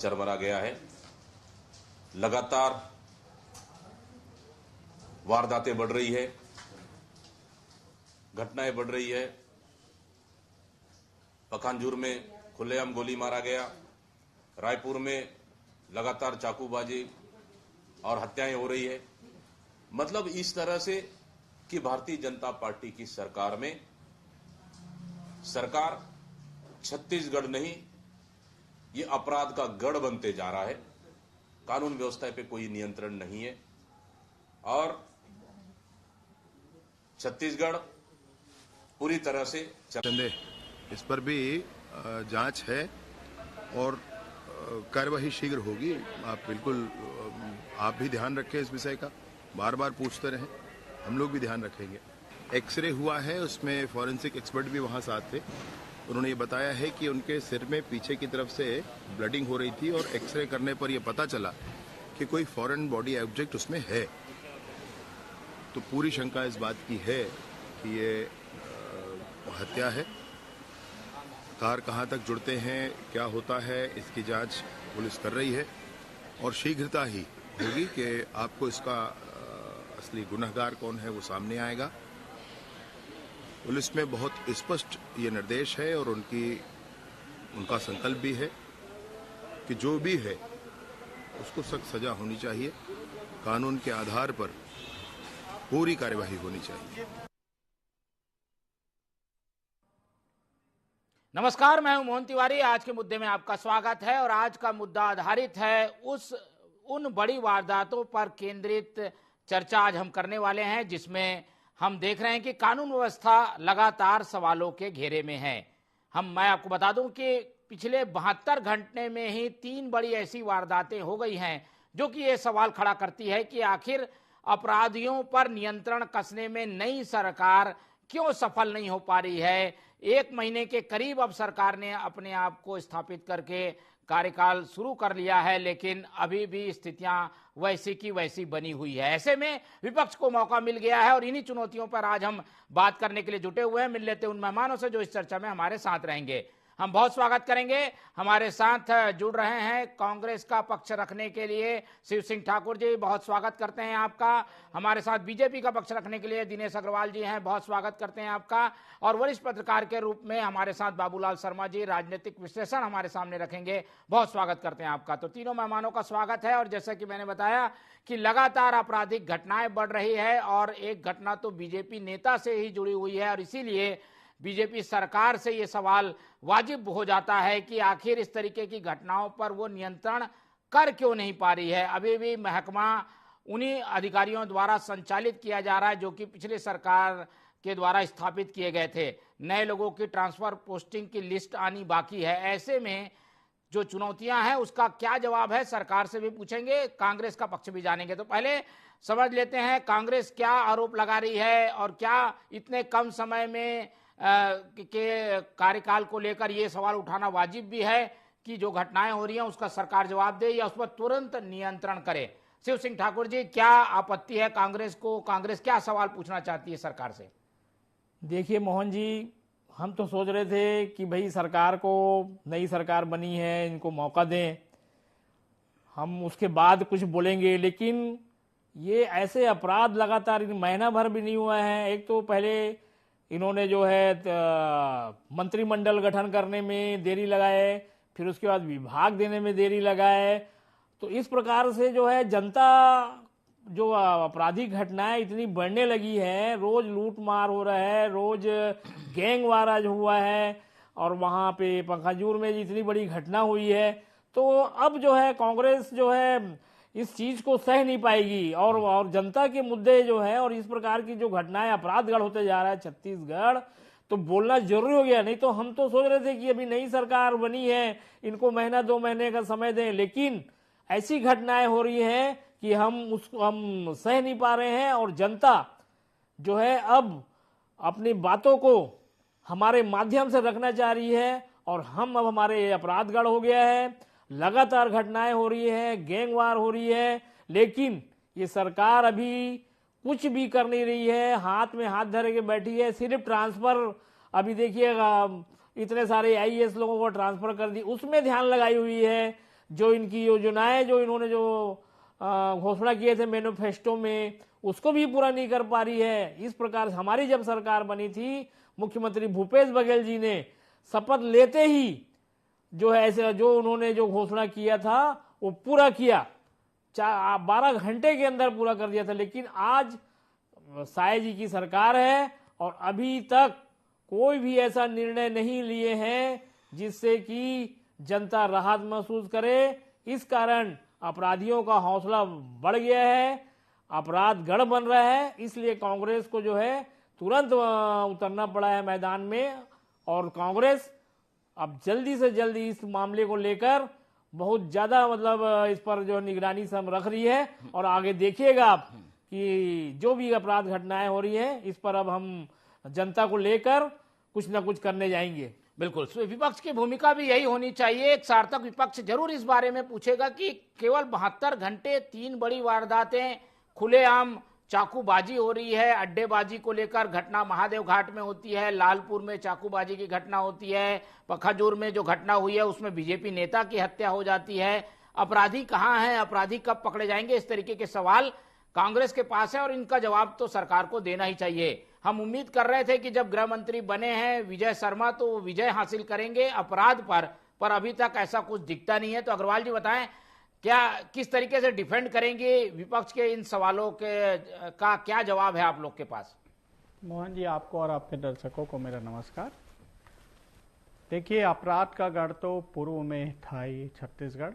चरमरा गया है। लगातार वारदातें बढ़ रही है, घटनाएं बढ़ रही है। पखानजूर में खुलेआम गोली मारा गया, रायपुर में लगातार चाकूबाजी और हत्याएं हो रही है। मतलब इस तरह से कि भारतीय जनता पार्टी की सरकार में सरकार छत्तीसगढ़ नहीं, ये अपराध का गढ़ बनते जा रहा है। कानून व्यवस्था पे कोई नियंत्रण नहीं है और छत्तीसगढ़ पूरी तरह से इस पर भी जांच है और कार्यवाही शीघ्र होगी। आप बिल्कुल आप भी ध्यान रखें इस विषय का, बार बार पूछते रहें, हम लोग भी ध्यान रखेंगे। एक्सरे हुआ है, उसमें फॉरेंसिक एक्सपर्ट भी वहां साथ थे। उन्होंने ये बताया है कि उनके सिर में पीछे की तरफ से ब्लडिंग हो रही थी और एक्सरे करने पर यह पता चला कि कोई फॉरेन बॉडी ऑब्जेक्ट उसमें है। तो पूरी शंका इस बात की है कि ये हत्या है। तार कहां तक जुड़ते हैं, क्या होता है, इसकी जांच पुलिस कर रही है और शीघ्रता ही होगी कि आपको इसका असली गुनहगार कौन है वो सामने आएगा। पुलिस में बहुत स्पष्ट ये निर्देश है और उनका संकल्प भी है कि जो भी है उसको सख्त सजा होनी चाहिए, कानून के आधार पर पूरी कार्यवाही होनी चाहिए। नमस्कार, मैं हूं मोहन तिवारी। आज के मुद्दे में आपका स्वागत है और आज का मुद्दा आधारित है उन बड़ी वारदातों पर केंद्रित चर्चा आज हम करने वाले हैं, जिसमें हम देख रहे हैं कि कानून व्यवस्था लगातार सवालों के घेरे में है। मैं आपको बता दूं कि पिछले 72 घंटे में ही 3 बड़ी ऐसी वारदातें हो गई हैं जो कि ये सवाल खड़ा करती है कि आखिर अपराधियों पर नियंत्रण कसने में नई सरकार क्यों सफल नहीं हो पा रही है। 1 महीने के करीब अब सरकार ने अपने आप को स्थापित करके कार्यकाल शुरू कर लिया है, लेकिन अभी भी स्थितियां वैसी की वैसी बनी हुई है। ऐसे में विपक्ष को मौका मिल गया है और इन्हीं चुनौतियों पर आज हम बात करने के लिए जुटे हुए हैं। मिल लेते उन मेहमानों से जो इस चर्चा में हमारे साथ रहेंगे। हम बहुत स्वागत करेंगे। हमारे साथ जुड़ रहे हैं कांग्रेस का पक्ष रखने के लिए शिव सिंह ठाकुर जी, बहुत स्वागत करते हैं आपका। हमारे साथ बीजेपी का पक्ष रखने के लिए दिनेश अग्रवाल जी हैं, बहुत स्वागत करते हैं आपका। और वरिष्ठ पत्रकार के रूप में हमारे साथ बाबूलाल शर्मा जी, राजनीतिक विश्लेषण हमारे सामने रखेंगे, बहुत स्वागत करते हैं आपका। तो तीनों मेहमानों का स्वागत है। और जैसा कि मैंने बताया कि लगातार आपराधिक घटनाएं बढ़ रही है और एक घटना तो बीजेपी नेता से ही जुड़ी हुई है और इसीलिए बीजेपी सरकार से ये सवाल वाजिब हो जाता है कि आखिर इस तरीके की घटनाओं पर वो नियंत्रण कर क्यों नहीं पा रही है। अभी भी महकमा उन्हीं अधिकारियों द्वारा संचालित किया जा रहा है जो कि पिछले सरकार के द्वारा स्थापित किए गए थे। नए लोगों की ट्रांसफर पोस्टिंग की लिस्ट आनी बाकी है। ऐसे में जो चुनौतियां हैं उसका क्या जवाब है, सरकार से भी पूछेंगे, कांग्रेस का पक्ष भी जानेंगे। तो पहले समझ लेते हैं कांग्रेस क्या आरोप लगा रही है और क्या इतने कम समय में के कार्यकाल को लेकर ये सवाल उठाना वाजिब भी है कि जो घटनाएं हो रही हैं उसका सरकार जवाब दे या उस पर तुरंत नियंत्रण करे। शिव सिंह ठाकुर जी, क्या आपत्ति है कांग्रेस को? कांग्रेस क्या सवाल पूछना चाहती है सरकार से? देखिए मोहन जी, हम तो सोच रहे थे कि भाई सरकार को, नई सरकार बनी है, इनको मौका दें, हम उसके बाद कुछ बोलेंगे। लेकिन ये ऐसे अपराध लगातार महीना भर भी नहीं हुआ है। एक तो पहले इन्होंने जो है मंत्रिमंडल गठन करने में देरी लगाए, फिर उसके बाद विभाग देने में देरी लगाए। तो इस प्रकार से जो है जनता, जो आपराधिक घटनाएं इतनी बढ़ने लगी है, रोज लूट मार हो रहा है, रोज गैंगवार हुआ है और वहां पे पखानजूर में इतनी बड़ी घटना हुई है। तो अब जो है कांग्रेस जो है इस चीज को सह नहीं पाएगी और जनता के मुद्दे जो है और इस प्रकार की जो घटनाएं अपराधगढ़ होते जा रहा है छत्तीसगढ़, तो बोलना जरूरी हो गया। नहीं तो हम तो सोच रहे थे कि अभी नई सरकार बनी है, इनको महीना 2 महीने का समय दें, लेकिन ऐसी घटनाएं हो रही हैं कि हम सह नहीं पा रहे हैं और जनता जो है अब अपनी बातों को हमारे माध्यम से रखना चाह रही है और अब हमारे अपराधगढ़ हो गया है, लगातार घटनाएं हो रही है, गैंगवार हो रही है, लेकिन ये सरकार अभी कुछ भी कर नहीं रही है, हाथ में हाथ धरे के बैठी है। सिर्फ ट्रांसफर, अभी देखिएगा इतने सारे आईएएस लोगों को ट्रांसफर कर दी, उसमें ध्यान लगाई हुई है। जो इनकी योजनाएं जो इन्होंने जो घोषणा किए थे मैनिफेस्टो में, उसको भी पूरा नहीं कर पा रही है। इस प्रकार हमारी जब सरकार बनी थी, मुख्यमंत्री भूपेश बघेल जी ने शपथ लेते ही जो है ऐसे जो उन्होंने जो घोषणा किया था वो पूरा किया, 12 घंटे के अंदर पूरा कर दिया था। लेकिन आज साय जी की सरकार है और अभी तक कोई भी ऐसा निर्णय नहीं लिए हैं जिससे कि जनता राहत महसूस करे। इस कारण अपराधियों का हौसला बढ़ गया है, अपराध गढ़ बन रहा है। इसलिए कांग्रेस को जो है तुरंत उतरना पड़ा है मैदान में, और कांग्रेस अब जल्दी से जल्दी इस मामले को लेकर बहुत ज्यादा मतलब इस पर जो निगरानी से हम रख रही है। और आगे देखिएगा आप कि जो भी अपराध घटनाएं हो रही हैं, इस पर अब हम जनता को लेकर कुछ न कुछ करने जाएंगे। बिल्कुल, विपक्ष की भूमिका भी यही होनी चाहिए। एक सार्थक विपक्ष जरूर इस बारे में पूछेगा कि केवल 72 घंटे 3 बड़ी वारदातें, खुलेआम चाकूबाजी हो रही है, अड्डेबाजी को लेकर घटना महादेव घाट में होती है, लालपुर में चाकूबाजी की घटना होती है, पखाजूर में जो घटना हुई है उसमें बीजेपी नेता की हत्या हो जाती है। अपराधी कहाँ हैं, अपराधी कब पकड़े जाएंगे, इस तरीके के सवाल कांग्रेस के पास है और इनका जवाब तो सरकार को देना ही चाहिए। हम उम्मीद कर रहे थे कि जब गृह मंत्री बने हैं विजय शर्मा तो वो विजय हासिल करेंगे अपराध पर अभी तक ऐसा कुछ दिखता नहीं है। तो अग्रवाल जी बताएं, क्या किस तरीके से डिफेंड करेंगे विपक्ष के इन सवालों का क्या जवाब है आप लोग के पास? मोहन जी, आपको और आपके दर्शकों को मेरा नमस्कार। देखिए, अपराध का गढ़ तो पूर्व में था ही छत्तीसगढ़।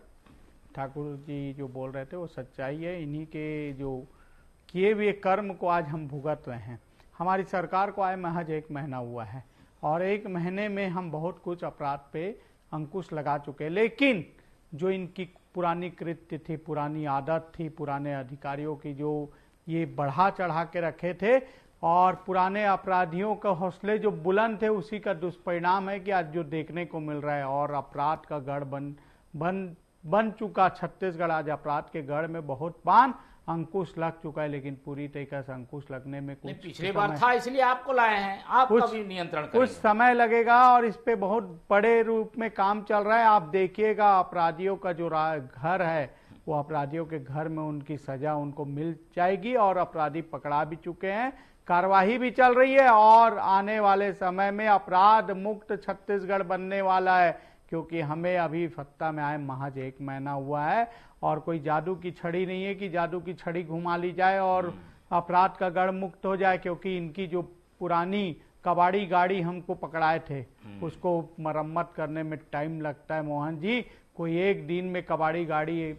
ठाकुर जी जो बोल रहे थे वो सच्चाई है। इन्हीं के जो किए हुए कर्म को आज हम भुगत रहे हैं। हमारी सरकार को आए महज 1 महीना हुआ है और 1 महीने में हम बहुत कुछ अपराध पे अंकुश लगा चुके, लेकिन जो इनकी पुरानी कृत्य थी, पुरानी आदत थी, पुराने अधिकारियों की जो ये बढ़ा चढ़ा के रखे थे और पुराने अपराधियों का हौसले जो बुलंद थे, उसी का दुष्परिणाम है कि आज जो देखने को मिल रहा है। और अपराध का गढ़ बन चुका छत्तीसगढ़। आज अपराध के गढ़ में बहुत बार अंकुश लग चुका है, लेकिन पूरी तरीके से अंकुश लगने में कुछ पिछली बार था, इसलिए आपको लाए हैं, आप कभी नियंत्रण करेंगे। कुछ समय लगेगा और इस पे बहुत बड़े रूप में काम चल रहा है। आप देखिएगा, अपराधियों का जो घर है वो अपराधियों के घर में उनकी सजा उनको मिल जाएगी और अपराधी पकड़ा भी चुके हैं, कार्यवाही भी चल रही है और आने वाले समय में अपराध मुक्त छत्तीसगढ़ बनने वाला है। क्योंकि हमें अभी सत्ता में आए महज 1 महीना हुआ है और कोई जादू की छड़ी नहीं है कि जादू की छड़ी घुमा ली जाए और अपराध का गढ़ मुक्त हो जाए। क्योंकि इनकी जो पुरानी कबाड़ी गाड़ी हमको पकड़ाए थे उसको मरम्मत करने में टाइम लगता है मोहन जी। कोई 1 दिन में कबाड़ी गाड़ी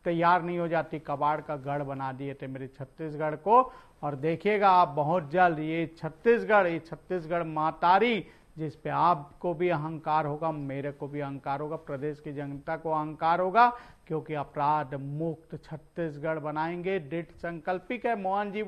तैयार नहीं हो जाती। कबाड़ का गढ़ बना दिए थे मेरे छत्तीसगढ़ को। और देखिएगा आप बहुत जल्द ये छत्तीसगढ़ मातारी, जिस पे आपको भी अहंकार होगा, मेरे को भी अहंकार होगा, प्रदेश की जनता को अहंकार होगा, क्योंकि अपराध मुक्त छत्तीसगढ़ बनाएंगे। दृढ़ संकल्पित है। मोहन जी,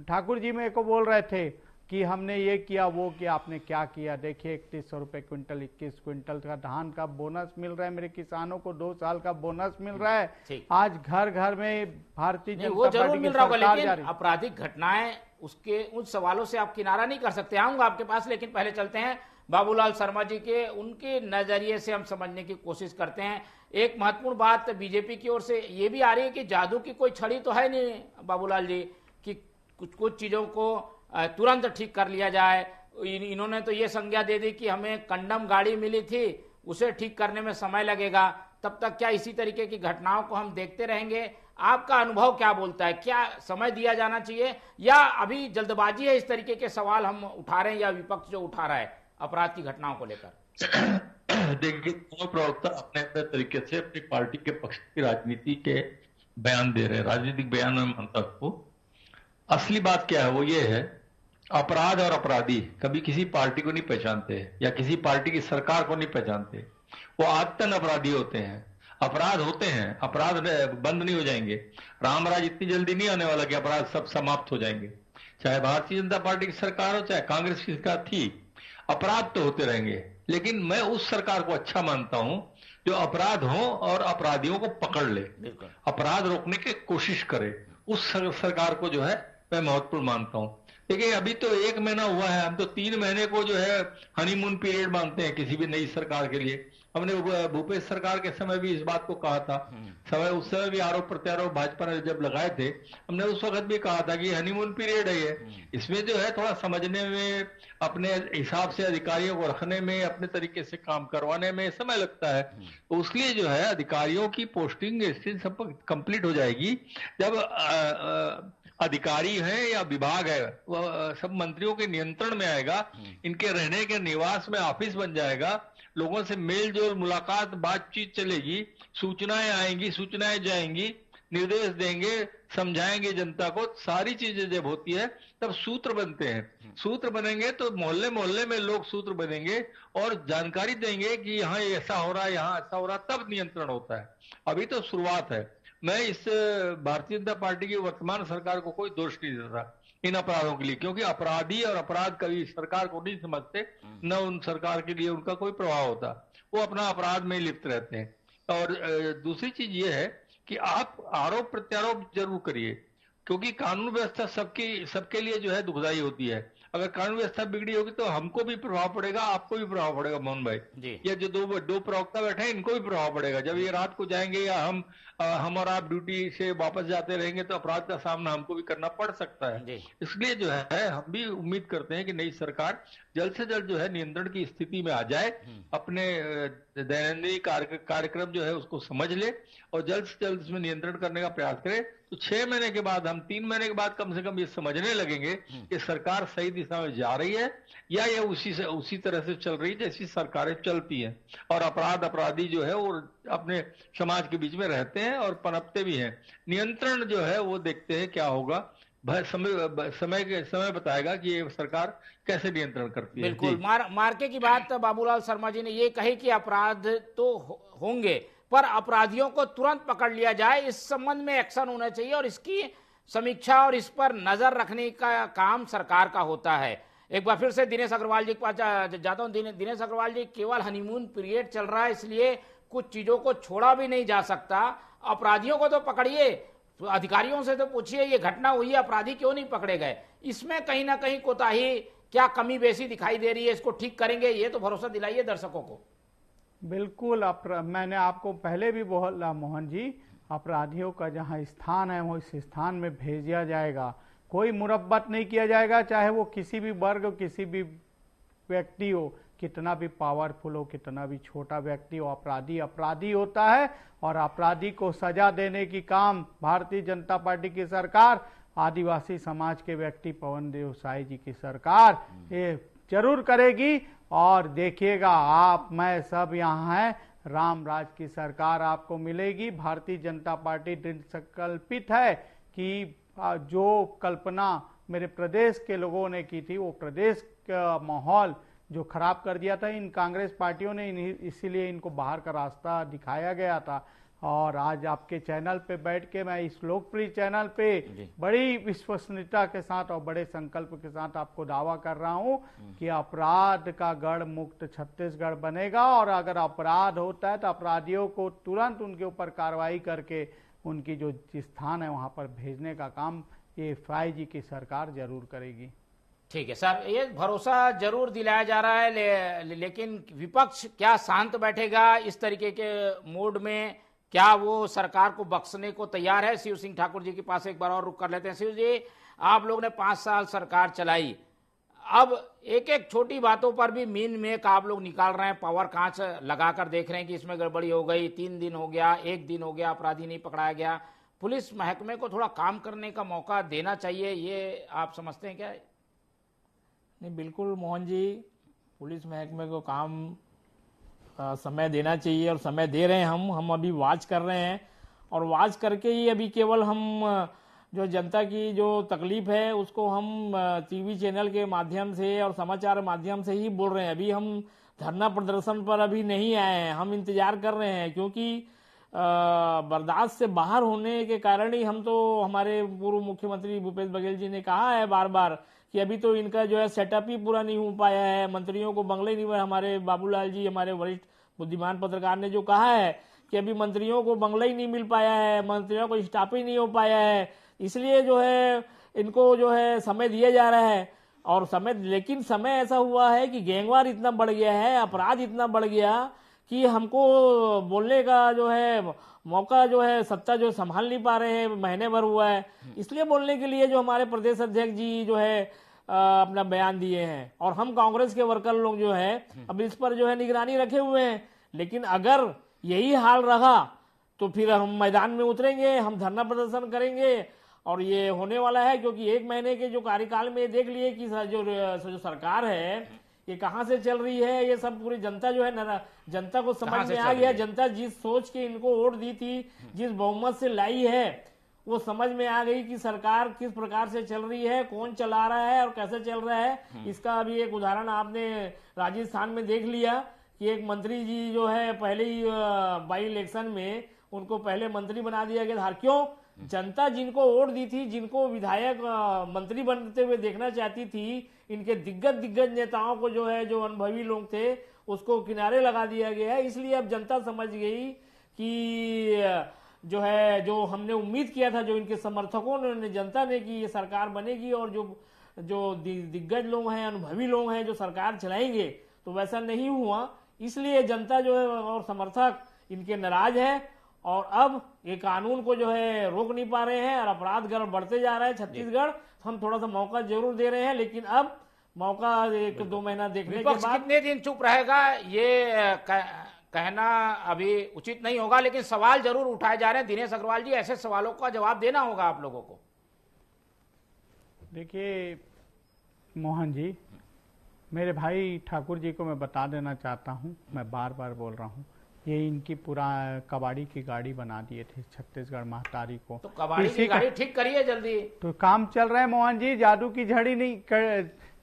ठाकुर जी मेरे को बोल रहे थे कि हमने ये किया वो किया, आपने क्या किया? देखिए 3100 रुपये क्विंटल, 21 क्विंटल का धान का बोनस मिल रहा है मेरे किसानों को, 2 साल का बोनस मिल रहा है। आज घर घर में भारतीय जनता पार्टी की सरकार जा रही है। आपराधिक घटनाएं उसके उन सवालों से आप किनारा नहीं कर सकते। आऊंगा आपके पास, लेकिन पहले चलते हैं बाबूलाल शर्मा जी के, उनके नजरिए से हम समझने की कोशिश करते हैं। एक महत्वपूर्ण बात बीजेपी की ओर से ये भी आ रही है कि जादू की कोई छड़ी तो है नहीं बाबूलाल जी कि कुछ चीजों को तुरंत ठीक कर लिया जाए। इन्होंने तो ये संज्ञा दे दी कि हमें कंडम गाड़ी मिली थी, उसे ठीक करने में समय लगेगा। तब तक क्या इसी तरीके की घटनाओं को हम देखते रहेंगे? आपका अनुभव क्या बोलता है? क्या समय दिया जाना चाहिए या अभी जल्दबाजी है? इस तरीके के सवाल हम उठा रहे हैं या विपक्ष जो उठा रहा है अपराध की घटनाओं को लेकर? देखिए, दोनों प्रवक्ता अपने अपने तरीके से अपनी पार्टी के पक्ष की राजनीति के बयान दे रहे हैं। राजनीतिक बयान में मानता हूं। असली बात क्या है वो ये है, अपराध और अपराधी कभी किसी पार्टी को नहीं पहचानते या किसी पार्टी की सरकार को नहीं पहचानते। वो आदतन अपराधी होते हैं। अपराध होते हैं, अपराध बंद नहीं हो जाएंगे। रामराज इतनी जल्दी नहीं आने वाला कि अपराध सब समाप्त हो जाएंगे। चाहे भारतीय जनता पार्टी की सरकार हो, चाहे कांग्रेस की सरकार थी, अपराध तो होते रहेंगे। लेकिन मैं उस सरकार को अच्छा मानता हूं जो अपराध हो और अपराधियों को पकड़ ले, अपराध रोकने की कोशिश करे। उस सरकार को जो है मैं महत्वपूर्ण मानता हूं। देखिए, अभी तो 1 महीना हुआ है, हम तो 3 महीने को जो है हनीमून पीरियड मानते हैं किसी भी नई सरकार के लिए। हमने भूपेश सरकार के समय भी इस बात को कहा था। उस समय भी आरोप प्रत्यारोप भाजपा ने जब लगाए थे, हमने उस वक्त भी कहा था कि हनीमून पीरियड है ये, इसमें जो है थोड़ा समझने में, अपने हिसाब से अधिकारियों को रखने में, अपने तरीके से काम करवाने में समय लगता है। तो उसलिए जो है अधिकारियों की पोस्टिंग सब कंप्लीट हो जाएगी जब अधिकारी है या विभाग है वह सब मंत्रियों के नियंत्रण में आएगा, इनके रहने के निवास में ऑफिस बन जाएगा, लोगों से मेल जोल मुलाकात बातचीत चलेगी, सूचनाएं आएंगी, सूचनाएं जाएंगी, निर्देश देंगे, समझाएंगे जनता को। सारी चीजें जब होती है तब सूत्र बनते हैं। सूत्र बनेंगे तो मोहल्ले मोहल्ले में लोग सूत्र बनेंगे और जानकारी देंगे कि यहाँ ऐसा हो रहा है, यहाँ ऐसा हो रहा है, तब नियंत्रण होता है। अभी तो शुरुआत है। मैं इस भारतीय जनता पार्टी की वर्तमान सरकार को कोई दोष नहीं देता इन अपराधों के लिए, क्योंकि अपराधी और अपराध कभी सरकार को नहीं समझते, न उन सरकार के लिए उनका कोई प्रभाव होता, वो अपना अपराध में लिप्त रहते हैं। और दूसरी चीज ये है कि आप आरोप प्रत्यारोप जरूर करिए, क्योंकि कानून व्यवस्था सबके लिए जो है दुखदाई होती है। अगर कानून व्यवस्था बिगड़ी होगी तो हमको भी प्रभाव पड़ेगा, आपको भी प्रभाव पड़ेगा मोहन भाई, या जो दो प्रवक्ता बैठे हैं इनको भी प्रभाव पड़ेगा। जब ये रात को जाएंगे या हम और आप ड्यूटी से वापस जाते रहेंगे तो अपराध का सामना हमको भी करना पड़ सकता है। इसलिए जो है हम भी उम्मीद करते हैं कि नई सरकार जल्द से जल्द जो है नियंत्रण की स्थिति में आ जाए, अपने दैनंदिन कार्यक्रम जो है उसको समझ ले और जल्द से जल्द इसमें नियंत्रण करने का प्रयास करे। तो 6 महीने के बाद, हम 3 महीने के बाद कम से कम ये समझने लगेंगे कि सरकार सही दिशा में जा रही है या ये उसी तरह से चल रही है जैसी सरकारें चलती हैं। और अपराधी जो है वो अपने समाज के बीच में रहते हैं और पनपते भी हैं। नियंत्रण जो है वो देखते हैं क्या होगा, समय बताएगा कि ये सरकार कैसे नियंत्रण करती है। बिल्कुल। मार्के की बात बाबूलाल शर्मा जी ने ये कही कि अपराध तो होंगे पर अपराधियों को तुरंत पकड़ लिया जाए, इस संबंध में एक्शन होना चाहिए और इसकी समीक्षा और इस पर नजर रखने का काम सरकार का होता है। एक बार फिर से दिनेश अग्रवाल जी के पास जाता हूं। दिनेश अग्रवाल जी, केवल हनीमून पीरियड चल रहा है इसलिए कुछ चीजों को छोड़ा भी नहीं जा सकता। अपराधियों को तो पकड़िए, तो अधिकारियों से तो पूछिए ये घटना हुई है, अपराधी क्यों नहीं पकड़े गए, इसमें कहीं ना कहीं कोताही, क्या कमी बेसी दिखाई दे रही है, इसको ठीक करेंगे, ये तो भरोसा दिलाइए दर्शकों को। बिल्कुल। मैंने आपको पहले भी बोला मोहन जी, अपराधियों का जहां स्थान है वो इस स्थान में भेजा जाएगा, कोई मुरब्बत नहीं किया जाएगा, चाहे वो किसी भी वर्ग, किसी भी व्यक्ति हो, कितना भी पावरफुल हो, कितना भी छोटा व्यक्ति हो, अपराधी होता है और अपराधी को सजा देने की काम भारतीय जनता पार्टी की सरकार, आदिवासी समाज के व्यक्ति पवन देवसाई जी की सरकार ये जरूर करेगी। और देखिएगा आप, मैं सब यहाँ हैं, राम राज की सरकार आपको मिलेगी। भारतीय जनता पार्टी दृढ़ संकल्पित है कि जो कल्पना मेरे प्रदेश के लोगों ने की थी, वो प्रदेश का माहौल जो खराब कर दिया था इन कांग्रेस पार्टियों ने, इसीलिए इनको बाहर का रास्ता दिखाया गया था। और आज आपके चैनल पे बैठ के, मैं इस लोकप्रिय चैनल पे बड़ी विश्वसनीयता के साथ और बड़े संकल्प के साथ आपको दावा कर रहा हूं कि अपराध का गढ़ मुक्त छत्तीसगढ़ बनेगा। और अगर अपराध होता है तो अपराधियों को तुरंत उनके ऊपर कार्रवाई करके उनकी जो स्थान है वहां पर भेजने का काम ये FI जी की सरकार जरूर करेगी। ठीक है सर, ये भरोसा जरूर दिलाया जा रहा है, लेकिन विपक्ष क्या शांत बैठेगा इस तरीके के मूड में? क्या वो सरकार को बख्शने को तैयार है? शिव सिंह ठाकुर जी के पास एक बार और रुक कर लेते हैं। शिव जी, आप लोग ने 5 साल सरकार चलाई, अब एक एक छोटी बातों पर भी मीन मेक आप लोग निकाल रहे हैं, पावर कांच लगाकर देख रहे हैं कि इसमें गड़बड़ी हो गई, 3 दिन हो गया, 1 दिन हो गया, अपराधी नहीं पकड़ाया गया। पुलिस महकमे को थोड़ा काम करने का मौका देना चाहिए, ये आप समझते हैं क्या? नहीं, बिल्कुल मोहन जी, पुलिस महकमे को काम समय देना चाहिए और समय दे रहे हैं। हम अभी वॉच कर रहे हैं और वॉच करके ही अभी केवल हम जो जनता की जो तकलीफ है उसको हम टीवी चैनल के माध्यम से और समाचार माध्यम से ही बोल रहे हैं। अभी हम धरना प्रदर्शन पर अभी नहीं आए हैं, हम इंतजार कर रहे हैं, क्योंकि बर्दाश्त से बाहर होने के कारण ही हम तो, हमारे पूर्व मुख्यमंत्री भूपेश बघेल जी ने कहा है बार बार कि अभी तो इनका जो है सेटअप ही पूरा नहीं हो पाया है, मंत्रियों को बंगले नहीं हुए। हमारे बाबूलाल जी, हमारे वरिष्ठ बुद्धिमान पत्रकार ने जो कहा है कि अभी मंत्रियों को बंगला ही नहीं मिल पाया है, मंत्रियों को स्टाफ ही नहीं हो पाया है, इसलिए जो है इनको जो है समय दिया जा रहा है। और समय, लेकिन समय ऐसा हुआ है कि गैंगवार इतना बढ़ गया है, अपराध इतना बढ़ गया कि हमको बोलने का जो है मौका जो है सत्ता जो संभाल नहीं पा रहे हैं, महीने भर हुआ है, इसलिए बोलने के लिए जो हमारे प्रदेश अध्यक्ष जी जो है अपना बयान दिए हैं। और हम कांग्रेस के वर्कर लोग जो है अब इस पर जो है निगरानी रखे हुए हैं। लेकिन अगर यही हाल रहा तो फिर हम मैदान में उतरेंगे, हम धरना प्रदर्शन करेंगे और ये होने वाला है। क्योंकि 1 महीने के जो कार्यकाल में देख लिए कि जो सरकार है ये कहाँ से चल रही है, ये सब पूरी जनता जो है जनता को समझ में आ गया। जनता जिस सोच के इनको वोट दी थी, जिस बहुमत से लाई है, वो समझ में आ गई कि सरकार किस प्रकार से चल रही है, कौन चला रहा है और कैसे चल रहा है। इसका अभी एक उदाहरण आपने राजस्थान में देख लिया कि एक मंत्री जी जो है पहले ही बाई इलेक्शन में उनको पहले मंत्री बना दिया गया था। क्यों? जनता जिनको वोट दी थी, जिनको विधायक मंत्री बनते हुए देखना चाहती थी, इनके दिग्गज नेताओं को जो है, जो अनुभवी लोग थे, उसको किनारे लगा दिया गया है। इसलिए अब जनता समझ गई कि जो है, जो हमने उम्मीद किया था, जो इनके समर्थकों ने, जनता ने, कि ये सरकार बनेगी और जो दिग्गज लोग हैं, अनुभवी लोग हैं, जो सरकार चलाएंगे, तो वैसा नहीं हुआ। इसलिए जनता जो है और समर्थक इनके नाराज है और अब ये कानून को जो है रोक नहीं पा रहे हैं और अपराध गढ़ बढ़ते जा रहा है छत्तीसगढ़। हम थोड़ा सा मौका जरूर दे रहे हैं, लेकिन अब मौका 1-2 महीना देखने के बाद कितने दिन चुप रहेगा ये कहना अभी उचित नहीं होगा, लेकिन सवाल जरूर उठाए जा रहे हैं। दिनेश अग्रवाल जी, ऐसे सवालों का जवाब देना होगा आप लोगों को। देखिए मोहन जी, मेरे भाई ठाकुर जी को मैं बता देना चाहता हूं, मैं बार बार बोल रहा हूं, ये इनकी पूरा कबाड़ी की गाड़ी बना दिए थे छत्तीसगढ़ महतारी को। तो कबाड़ी की गाड़ी ठीक करिए जल्दी। तो काम चल रहा है मोहन जी, जादू की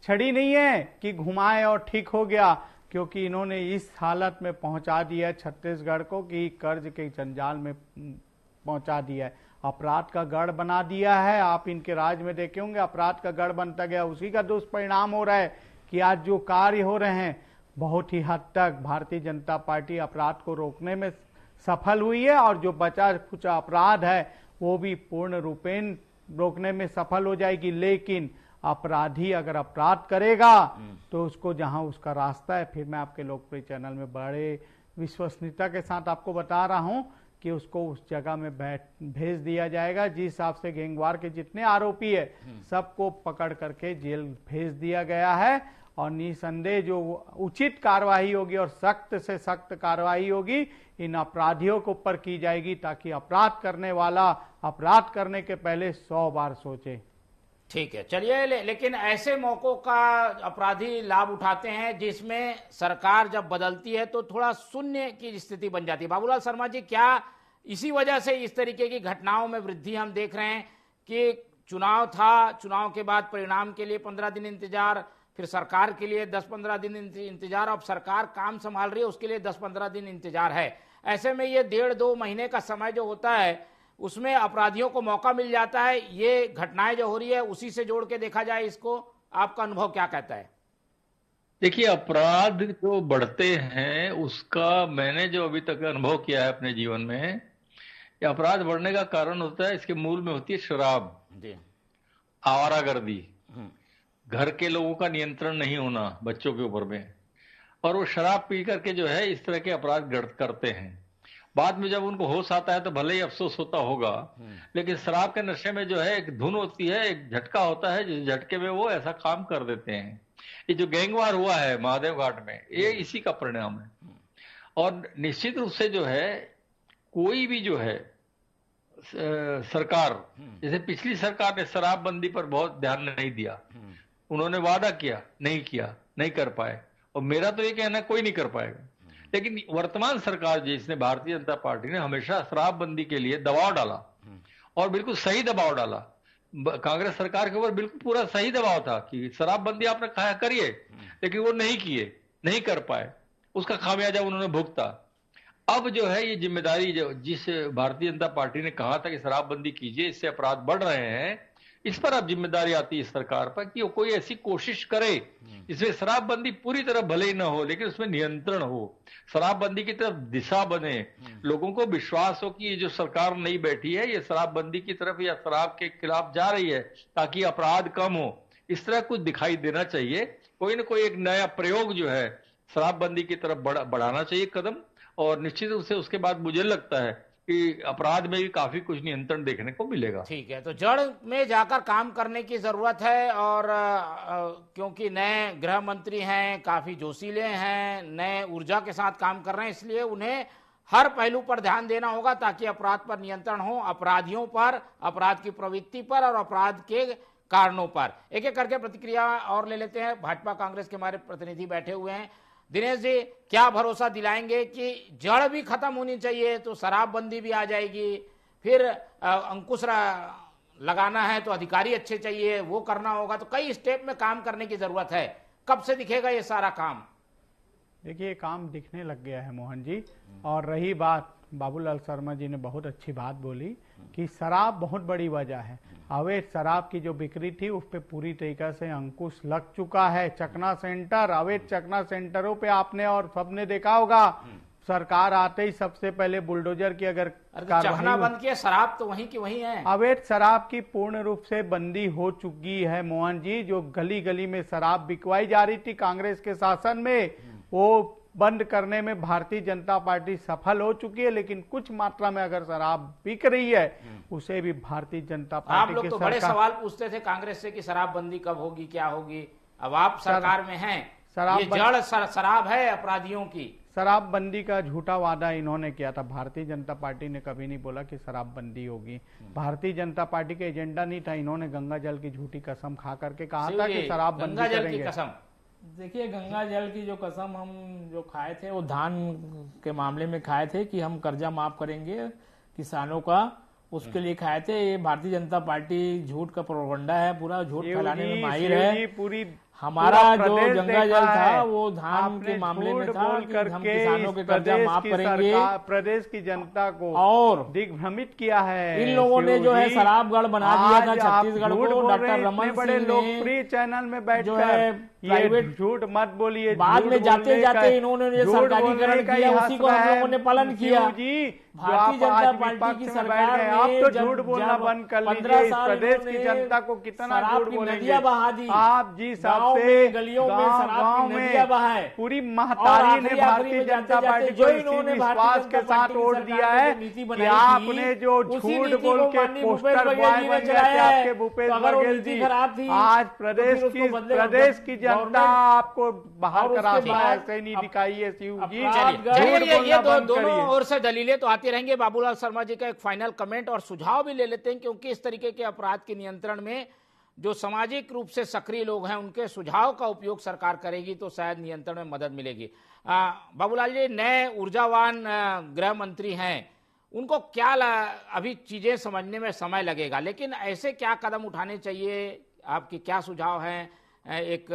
छड़ी नहीं है कि घुमाए और ठीक हो गया। क्योंकि इन्होंने इस हालत में पहुंचा दिया है छत्तीसगढ़ को कि कर्ज के जंजाल में पहुंचा दिया है, अपराध का गढ़ बना दिया है। आप इनके राज में देखे होंगे, अपराध का गढ़ बनता गया, उसी का दुष्परिणाम हो रहा है कि आज जो कार्य हो रहे हैं बहुत ही हद तक भारतीय जनता पार्टी अपराध को रोकने में सफल हुई है और जो बचा खुचा अपराध है वो भी पूर्ण रूपेण रोकने में सफल हो जाएगी। लेकिन अपराधी अगर अपराध करेगा तो उसको जहां उसका रास्ता है, फिर मैं आपके लोकप्रिय चैनल में बड़े विश्वसनीयता के साथ आपको बता रहा हूं कि उसको उस जगह में भेज दिया जाएगा। जिस हिसाब से गैंगवार के जितने आरोपी है सबको पकड़ करके जेल भेज दिया गया है और निसंदेह जो उचित कार्रवाई होगी और सख्त से सख्त कार्रवाई होगी इन अपराधियों के ऊपर की जाएगी, ताकि अपराध करने वाला अपराध करने के पहले 100 बार सोचे। ठीक है, चलिए। लेकिन ऐसे मौकों का अपराधी लाभ उठाते हैं जिसमें सरकार जब बदलती है तो थोड़ा शून्य की स्थिति बन जाती है। बाबूलाल शर्मा जी, क्या इसी वजह से इस तरीके की घटनाओं में वृद्धि हम देख रहे हैं कि चुनाव था, चुनाव के बाद परिणाम के लिए 15 दिन इंतजार, फिर सरकार के लिए 10-15 दिन इंतजार, अब सरकार काम संभाल रही है उसके लिए 10-15 दिन इंतजार है। ऐसे में ये 1.5-2 महीने का समय जो होता है उसमें अपराधियों को मौका मिल जाता है। ये घटनाएं जो हो रही है उसी से जोड़ के देखा जाए इसको, आपका अनुभव क्या कहता है? देखिए, अपराध जो बढ़ते हैं उसका मैंने जो अभी तक अनुभव किया है अपने जीवन में, ये अपराध बढ़ने का कारण होता है, इसके मूल में होती है शराब, आवारागर्दी, घर के लोगों का नियंत्रण नहीं होना बच्चों के ऊपर में, और वो शराब पी करके जो है इस तरह के अपराध करते हैं। बाद में जब उनको होश आता है तो भले ही अफसोस होता होगा, लेकिन शराब के नशे में जो है एक धुन होती है, एक झटका होता है, जिस झटके में वो ऐसा काम कर देते हैं। ये जो गैंगवार हुआ है महादेव घाट में, ये इसी का परिणाम है। और निश्चित रूप से जो है कोई भी जो है सरकार, जैसे पिछली सरकार ने शराबबंदी पर बहुत ध्यान नहीं दिया, उन्होंने वादा किया, नहीं किया, नहीं कर पाए, और मेरा तो ये कहना है कोई नहीं कर पाएगा। लेकिन वर्तमान सरकार जिसने भारतीय जनता पार्टी ने हमेशा शराबबंदी के लिए दबाव डाला और बिल्कुल सही दबाव डाला। कांग्रेस सरकार के ऊपर बिल्कुल पूरा सही दबाव था कि शराबबंदी आपने कहा करिए, लेकिन वो नहीं किए, नहीं कर पाए, उसका खामियाजा उन्होंने भुगता। अब जो है ये जिम्मेदारी जो जिस भारतीय जनता पार्टी ने कहा था कि शराबबंदी कीजिए, इससे अपराध बढ़ रहे हैं, इस पर अब जिम्मेदारी आती है सरकार पर कि कोई ऐसी कोशिश करे इसमें शराबबंदी पूरी तरह भले ही ना हो लेकिन उसमें नियंत्रण हो, शराबबंदी की तरफ दिशा बने, लोगों को विश्वास हो कि ये जो सरकार नई बैठी है ये शराबबंदी की तरफ या शराब के खिलाफ जा रही है ताकि अपराध कम हो। इस तरह कुछ दिखाई देना चाहिए, कोई ना कोई एक नया प्रयोग जो है शराबबंदी की तरफ बढ़ाना चाहिए कदम। और निश्चित रूप से उसके बाद मुझे लगता है कि अपराध में भी काफी कुछ नियंत्रण देखने को मिलेगा। ठीक है, तो जड़ में जाकर काम करने की जरूरत है और क्योंकि नए गृह मंत्री हैं, काफी जोशीले हैं, नए ऊर्जा के साथ काम कर रहे हैं, इसलिए उन्हें हर पहलू पर ध्यान देना होगा ताकि अपराध पर नियंत्रण हो, अपराधियों पर, अपराध की प्रवृत्ति पर और अपराध के कारणों पर। एक एक करके प्रतिक्रिया और ले लेते हैं। भाजपा कांग्रेस के हमारे प्रतिनिधि बैठे हुए हैं। दिनेश जी, क्या भरोसा दिलाएंगे कि जड़ भी खत्म होनी चाहिए तो शराबबंदी भी आ जाएगी, फिर अंकुश लगाना है तो अधिकारी अच्छे चाहिए, वो करना होगा, तो कई स्टेप में काम करने की जरूरत है। कब से दिखेगा ये सारा काम? देखिए, काम दिखने लग गया है मोहन जी। और रही बात, बाबूलाल शर्मा जी ने बहुत अच्छी बात बोली कि शराब बहुत बड़ी वजह है। अवैध शराब की जो बिक्री थी उस पे पूरी तरीके से अंकुश लग चुका है। चकना सेंटर, अवैध चकना सेंटरों पे आपने और सबने देखा होगा, सरकार आते ही सबसे पहले बुलडोजर की अगर चकना बंद किया, शराब तो वहीं की वहीं है। अवैध शराब की पूर्ण रूप से बंदी हो चुकी है मोहन जी। जो गली गली में शराब बिकवाई जा रही थी कांग्रेस के शासन में, वो बंद करने में भारतीय जनता पार्टी सफल हो चुकी है। लेकिन कुछ मात्रा में अगर शराब बिक रही है उसे भी भारतीय जनता पार्टी आप लोग तो बड़े सवाल पूछते थे कांग्रेस से कि शराबबंदी कब होगी, क्या होगी। अब आप सरकार में हैं, ये जड़ शराब है अपराधियों की। शराबबंदी का झूठा वादा इन्होंने किया था। भारतीय जनता पार्टी ने कभी नहीं बोला कि शराबबंदी होगी। भारतीय जनता पार्टी का एजेंडा नहीं था। इन्होंने गंगा जल की झूठी कसम खा करके कहा था कि शराबबंदी करेंगे। देखिए, गंगा जल की जो कसम हम जो खाए थे वो धान के मामले में खाए थे कि हम कर्जा माफ करेंगे किसानों का, उसके लिए खाए थे। ये भारतीय जनता पार्टी झूठ का प्रोपगंडा है, पूरा झूठ फैलाने में माहिर है। पूरी हमारा जो गंगा जल था वो धान के मामले में था कि हम किसानों के कर्जा माफ करेंगे। प्रदेश की जनता को और दिग्भ्रमित किया है इन लोगों ने जो है शराबगढ़ बना दिया था छत्तीसगढ़ को। डॉक्टर रमन बड़े सिंह लोकप्रिय चैनल में बैठ जो है प्राइवेट झूठ मत बोलिए। बाद में जाते जाते इन्होंने जो सरकारीकरण किया उसी को हम लोगों ने पालन किया। भारतीय जनता पार्टी की सरकार ने आप तो झूठ बोलना बंद कर लीजिए। इस प्रदेश की जनता को कितना झूठ बोलेंगे बहा दी आप जी। सबसे गलियों में शराब की नदियां बहाए पूरी महतारी ने भारतीय जनता पार्टी को इसी विश्वास के साथ वोट दिया है कि आपने जो झूठ बोल के पोस्टर बॉय बन गए थे आपके भूपेश बघेल जी, आज प्रदेश की जनता आपको बाहर करा पाया। ऐसे नहीं दिखाई है शिव जी। ये दोनों ओर से दलीलें तो आती रहेंगे। बाबूलाल शर्मा जी का एक फाइनल कमेंट और सुझाव भी ले लेते हैं, क्योंकि इस तरीके के अपराध के नियंत्रण में जो सामाजिक रूप से सक्रिय लोग हैं उनके सुझाव का उपयोग सरकार करेगी तो शायद नियंत्रण में मदद मिलेगी। बाबूलाल जी, नए ऊर्जावान गृह मंत्री हैं, उनको क्या अभी चीजें समझने में समय लगेगा, लेकिन ऐसे क्या कदम उठाने चाहिए, आपके क्या सुझाव हैं? एक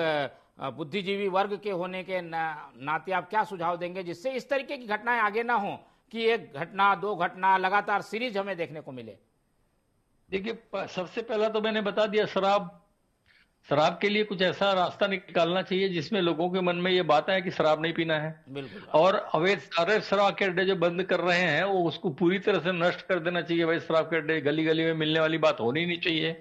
बुद्धिजीवी वर्ग के होने के नाते आप क्या सुझाव देंगे जिससे इस तरीके की घटनाएं आगे ना हो कि एक घटना, दो घटना लगातार सीरीज हमें देखने को मिले? देखिए, सबसे पहला तो मैंने बता दिया, शराब के लिए कुछ ऐसा रास्ता निकालना चाहिए जिसमें लोगों के मन में ये बात है कि शराब नहीं पीना है। बिल्कुल। और अवैध शराब के अड्डे जो बंद कर रहे हैं वो उसको पूरी तरह से नष्ट कर देना चाहिए। अवैध शराब के अड्डे गली गली में मिलने वाली बात होनी नहीं चाहिए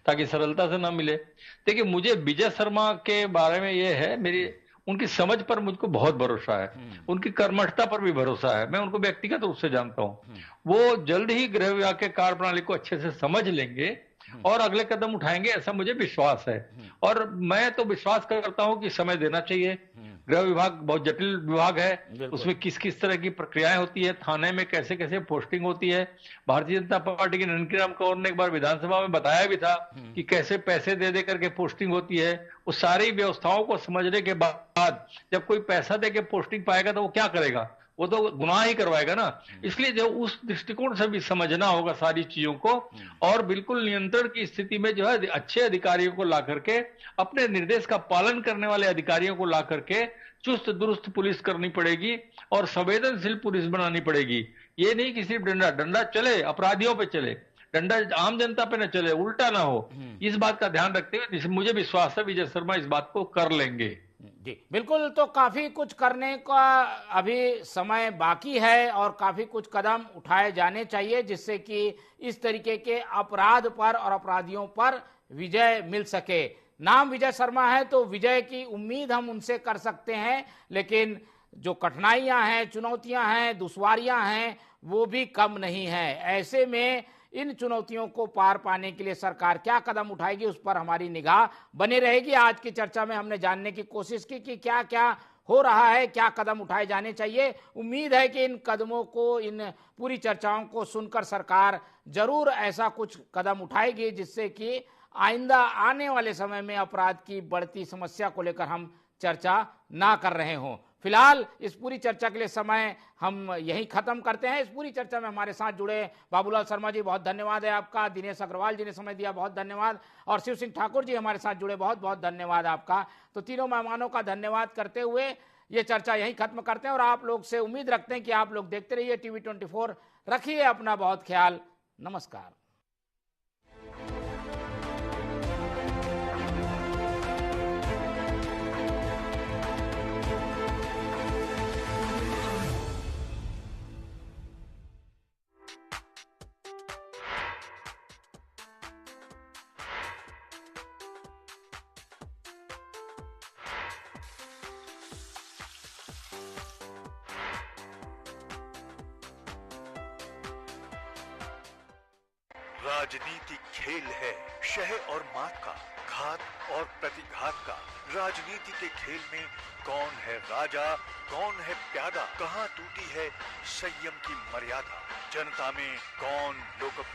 ताकि सरलता से ना मिले। देखिए, मुझे विजय शर्मा के बारे में ये है, उनकी समझ पर मुझको बहुत भरोसा है, उनकी कर्मठता पर भी भरोसा है। मैं उनको व्यक्तिगत रूप से जानता हूं। वो जल्द ही गृह विभाग के कार्य प्रणाली को अच्छे से समझ लेंगे और अगले कदम उठाएंगे, ऐसा मुझे विश्वास है। और मैं तो विश्वास करता हूं कि समय देना चाहिए। गृह विभाग बहुत जटिल विभाग है, उसमें किस किस तरह की प्रक्रियाएं होती है, थाने में कैसे कैसे पोस्टिंग होती है। भारतीय जनता पार्टी के नंदकिराम कौर ने एक बार विधानसभा में बताया भी था कि कैसे पैसे दे दे करके पोस्टिंग होती है। उस सारी व्यवस्थाओं को समझने के बाद जब कोई पैसा दे के पोस्टिंग पाएगा तो वो क्या करेगा, वो तो गुनाह ही करवाएगा ना। इसलिए जो उस दृष्टिकोण से भी समझना होगा सारी चीजों को, और बिल्कुल नियंत्रण की स्थिति में जो है अच्छे अधिकारियों को ला करके, अपने निर्देश का पालन करने वाले अधिकारियों को ला करके चुस्त दुरुस्त पुलिस करनी पड़ेगी और संवेदनशील पुलिस बनानी पड़ेगी। ये नहीं कि सिर्फ डंडा चले, अपराधियों पे चले, डंडा आम जनता पे न चले, उल्टा ना हो। इस बात का ध्यान रखते हुए मुझे विश्वास है विजय शर्मा इस बात को कर लेंगे। जी बिल्कुल। तो काफी कुछ करने का अभी समय बाकी है और काफी कुछ कदम उठाए जाने चाहिए जिससे कि इस तरीके के अपराध पर और अपराधियों पर विजय मिल सके। नाम विजय शर्मा है तो विजय की उम्मीद हम उनसे कर सकते हैं, लेकिन जो कठिनाइयां हैं, चुनौतियां हैं, दुश्वारियां हैं, वो भी कम नहीं है। ऐसे में इन चुनौतियों को पार पाने के लिए सरकार क्या कदम उठाएगी, उस पर हमारी निगाह बनी रहेगी। आज की चर्चा में हमने जानने की कोशिश की कि क्या क्या हो रहा है, क्या कदम उठाए जाने चाहिए। उम्मीद है कि इन कदमों को, इन पूरी चर्चाओं को सुनकर सरकार जरूर ऐसा कुछ कदम उठाएगी जिससे कि आइंदा आने वाले समय में अपराध की बढ़ती समस्या को लेकर हम चर्चा ना कर रहे हों। फिलहाल इस पूरी चर्चा के लिए समय हम यहीं खत्म करते हैं। इस पूरी चर्चा में हमारे साथ जुड़े बाबूलाल शर्मा जी, बहुत धन्यवाद है आपका। दिनेश अग्रवाल जी ने समय दिया, बहुत धन्यवाद। और शिव सिंह ठाकुर जी हमारे साथ जुड़े, बहुत बहुत धन्यवाद आपका। तो तीनों मेहमानों का धन्यवाद करते हुए ये चर्चा यहीं खत्म करते हैं और आप लोग से उम्मीद रखते हैं कि आप लोग देखते रहिए टीवी 24। रखिए अपना बहुत ख्याल। नमस्कार। राजनीति खेल है शह और मात का, घात और प्रतिघात का। राजनीति के खेल में कौन है राजा, कौन है प्यादा, कहां टूटी है संयम की मर्यादा, जनता में कौन लोकप्रिय